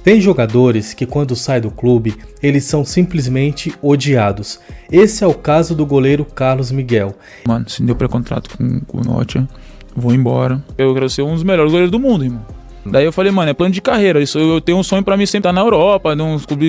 Tem jogadores que quando saem do clube, eles são simplesmente odiados. Esse é o caso do goleiro Carlos Miguel. Mano, se deu pré-contrato com o Nottingham, vou embora. Eu quero ser um dos melhores goleiros do mundo, irmão. Daí eu falei, mano, é plano de carreira. Isso, eu tenho um sonho pra mim sempre estar na Europa,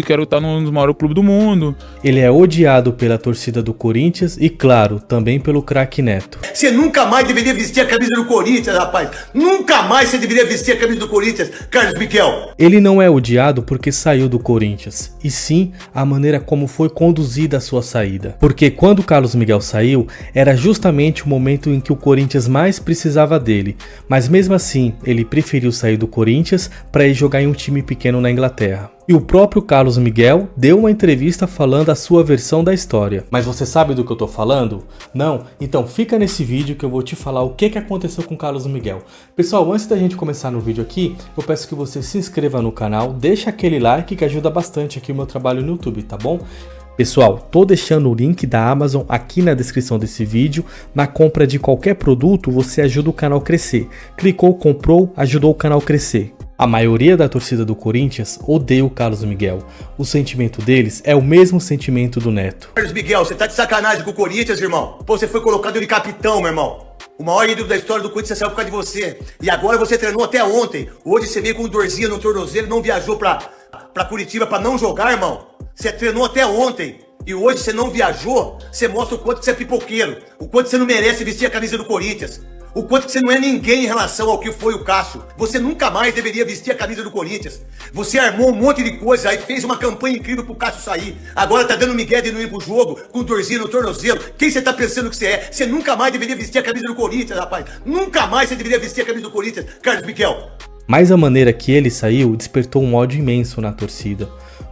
quero estar num dos maiores clubes do mundo. Ele é odiado pela torcida do Corinthians e, claro, também pelo craque Neto. Você nunca mais deveria vestir a camisa do Corinthians, rapaz. Nunca mais você deveria vestir a camisa do Corinthians, Carlos Miguel. Ele não é odiado porque saiu do Corinthians, e sim a maneira como foi conduzida a sua saída. Porque quando o Carlos Miguel saiu, era justamente o momento em que o Corinthians mais precisava dele. Mas mesmo assim, ele preferiu sair do Corinthians para ir jogar em um time pequeno na Inglaterra. E o próprio Carlos Miguel deu uma entrevista falando a sua versão da história. Mas você sabe do que eu tô falando? Não? Então fica nesse vídeo que eu vou te falar o que aconteceu com o Carlos Miguel. Pessoal, antes da gente começar no vídeo aqui, eu peço que você se inscreva no canal, deixa aquele like que ajuda bastante aqui o meu trabalho no YouTube, tá bom? Pessoal, tô deixando o link da Amazon aqui na descrição desse vídeo. Na compra de qualquer produto, você ajuda o canal a crescer. Clicou, comprou, ajudou o canal a crescer. A maioria da torcida do Corinthians odeia o Carlos Miguel. O sentimento deles é o mesmo sentimento do Neto. Carlos Miguel, você tá de sacanagem com o Corinthians, irmão? Pô, você foi colocado de capitão, meu irmão. O maior ídolo da história do Corinthians saiu por causa de você. E agora você treinou até ontem. Hoje você veio com dorzinha no tornozelo, não viajou pra Curitiba pra não jogar, irmão. Você treinou até ontem e hoje você não viajou, você mostra o quanto que você é pipoqueiro, o quanto você não merece vestir a camisa do Corinthians, o quanto que você não é ninguém em relação ao que foi o Cássio. Você nunca mais deveria vestir a camisa do Corinthians. Você armou um monte de coisa, aí fez uma campanha incrível pro Cássio sair. Agora tá dando migué de não ir pro jogo, com dorzinho no tornozelo. Quem você tá pensando que você é? Você nunca mais deveria vestir a camisa do Corinthians, rapaz. Nunca mais você deveria vestir a camisa do Corinthians, Carlos Miguel. Mas a maneira que ele saiu despertou um ódio imenso na torcida.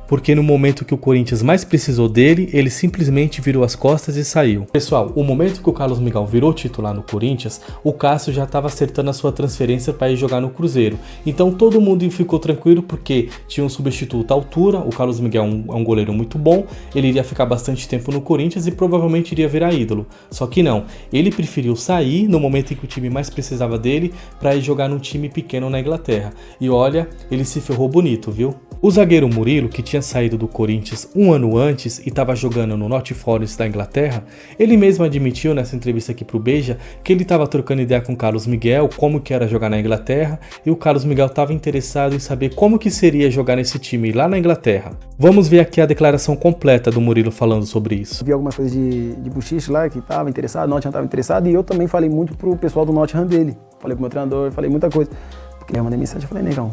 Porque no momento que o Corinthians mais precisou dele, ele simplesmente virou as costas e saiu. Pessoal, o momento que o Carlos Miguel virou titular no Corinthians, o Cássio já estava acertando a sua transferência para ir jogar no Cruzeiro. Então todo mundo ficou tranquilo porque tinha um substituto à altura, o Carlos Miguel é um goleiro muito bom, ele iria ficar bastante tempo no Corinthians e provavelmente iria virar ídolo. Só que não, ele preferiu sair no momento em que o time mais precisava dele para ir jogar num time pequeno na Inglaterra. E olha, ele se ferrou bonito, viu? O zagueiro Murilo, que tinha saído do Corinthians um ano antes e estava jogando no Nottingham Forest da Inglaterra, ele mesmo admitiu nessa entrevista aqui pro Beja que ele estava trocando ideia com o Carlos Miguel, como que era jogar na Inglaterra, e o Carlos Miguel estava interessado em saber como que seria jogar nesse time lá na Inglaterra. Vamos ver aqui a declaração completa do Murilo falando sobre isso. Vi algumas coisas de buchiche lá que estava interessado, o Nottingham estava interessado, e eu também falei muito pro pessoal do Nottingham dele. Falei pro meu treinador, falei muita coisa. Porque eu mandei mensagem e falei, negão,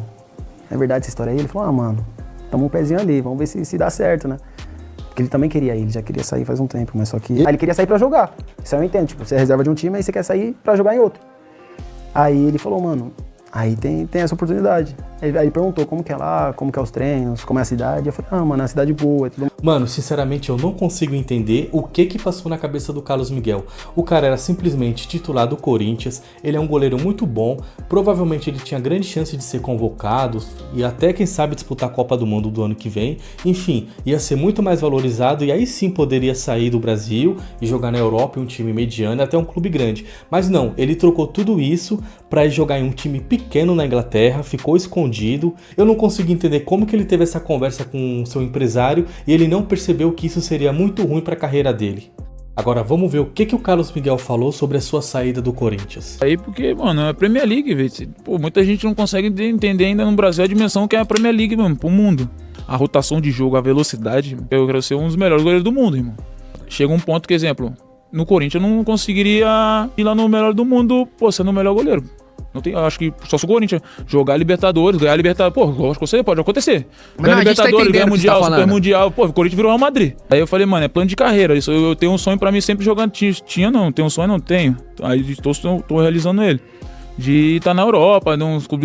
é verdade essa história aí? Ele falou, mano, tamo um pezinho ali, vamos ver se dá certo, né? Porque ele também queria ir, ele já queria sair faz um tempo, mas só que... Aí ele queria sair pra jogar, isso eu entendo, tipo, você é reserva de um time, aí você quer sair pra jogar em outro. Aí ele falou, mano, aí tem essa oportunidade. Aí perguntou como que é lá, como que é os treinos, como é a cidade. Eu falei, mano, é uma cidade boa. É tudo... Mano, sinceramente eu não consigo entender o que passou na cabeça do Carlos Miguel. O cara era simplesmente titular do Corinthians, ele é um goleiro muito bom, provavelmente ele tinha grande chance de ser convocado e até quem sabe disputar a Copa do Mundo do ano que vem. Enfim, ia ser muito mais valorizado e aí sim poderia sair do Brasil e jogar na Europa em um time mediano até um clube grande. Mas não, ele trocou tudo isso para ir jogar em um time pequeno na Inglaterra, ficou escondido. Eu não consigo entender como que ele teve essa conversa com o seu empresário e ele não percebeu que isso seria muito ruim para a carreira dele. Agora vamos ver o que o Carlos Miguel falou sobre a sua saída do Corinthians. Aí porque, mano, é a Premier League, velho. Pô, muita gente não consegue entender ainda no Brasil a dimensão que é a Premier League, mano, pro mundo. A rotação de jogo, a velocidade, eu quero ser um dos melhores goleiros do mundo, irmão. Chega um ponto que, exemplo, no Corinthians eu não conseguiria ir lá no melhor do mundo, pô, sendo o melhor goleiro. Não tem, acho que só se o Corinthians jogar Libertadores, ganhar Libertadores, pô, acho que você pode acontecer. Ganhar Libertadores, ganhar Mundial, Super Mundial, pô, o Corinthians virou Real Madrid. Aí eu falei, mano, é plano de carreira, isso eu tenho um sonho pra mim sempre jogando, tenho um sonho, não tenho. Aí tô realizando ele. De estar na Europa,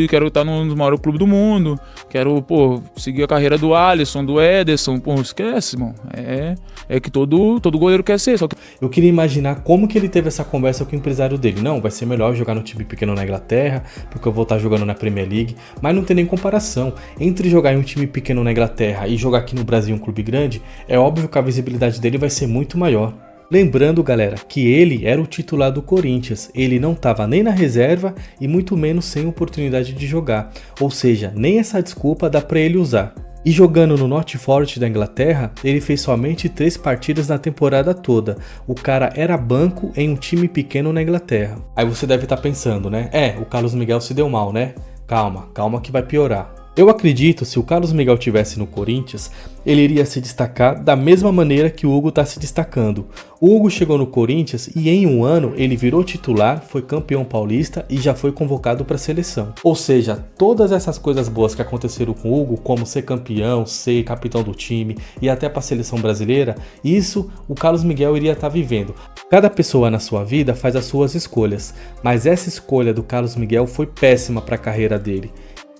quero estar num dos maiores clubes do mundo, quero, pô, seguir a carreira do Alisson, do Ederson, pô, esquece, mano, é que todo goleiro quer ser, só que... Eu queria imaginar como que ele teve essa conversa com o empresário dele. Não, vai ser melhor jogar no time pequeno na Inglaterra, porque eu vou estar jogando na Premier League, mas não tem nem comparação. Entre jogar em um time pequeno na Inglaterra e jogar aqui no Brasil em um clube grande, é óbvio que a visibilidade dele vai ser muito maior. Lembrando, galera, que ele era o titular do Corinthians, ele não estava nem na reserva e muito menos sem oportunidade de jogar, ou seja, nem essa desculpa dá para ele usar. E jogando no Nottingham Forest da Inglaterra, ele fez somente 3 partidas na temporada toda. O cara era banco em um time pequeno na Inglaterra. Aí você deve estar pensando, né? O Carlos Miguel se deu mal, né? Calma que vai piorar. Eu acredito, se o Carlos Miguel tivesse no Corinthians, ele iria se destacar da mesma maneira que o Hugo está se destacando. O Hugo chegou no Corinthians e em um ano ele virou titular, foi campeão paulista e já foi convocado para a seleção. Ou seja, todas essas coisas boas que aconteceram com o Hugo, como ser campeão, ser capitão do time e até para a seleção brasileira, isso o Carlos Miguel iria estar vivendo. Cada pessoa na sua vida faz as suas escolhas, mas essa escolha do Carlos Miguel foi péssima para a carreira dele.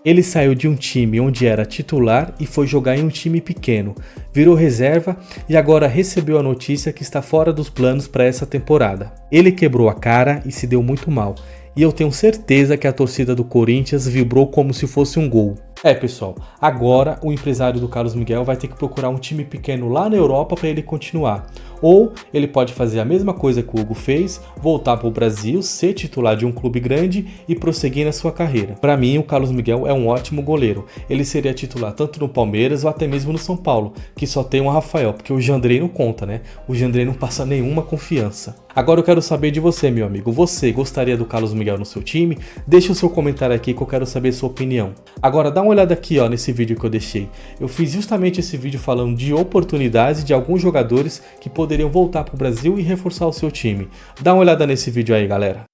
Ele saiu de um time onde era titular e foi jogar em um time pequeno, virou reserva e agora recebeu a notícia que está fora dos planos para essa temporada. Ele quebrou a cara e se deu muito mal, e eu tenho certeza que a torcida do Corinthians vibrou como se fosse um gol. Pessoal, agora o empresário do Carlos Miguel vai ter que procurar um time pequeno lá na Europa para ele continuar. Ou ele pode fazer a mesma coisa que o Hugo fez, voltar para o Brasil, ser titular de um clube grande e prosseguir na sua carreira. Para mim, o Carlos Miguel é um ótimo goleiro. Ele seria titular tanto no Palmeiras ou até mesmo no São Paulo, que só tem um Rafael, porque o Jandrei não conta, né? O Jandrei não passa nenhuma confiança. Agora eu quero saber de você, meu amigo. Você gostaria do Carlos Miguel no seu time? Deixa o seu comentário aqui que eu quero saber sua opinião. Agora dá uma olhada aqui, ó, nesse vídeo que eu deixei. Eu fiz justamente esse vídeo falando de oportunidades de alguns jogadores que poderiam voltar para o Brasil e reforçar o seu time. Dá uma olhada nesse vídeo aí, galera.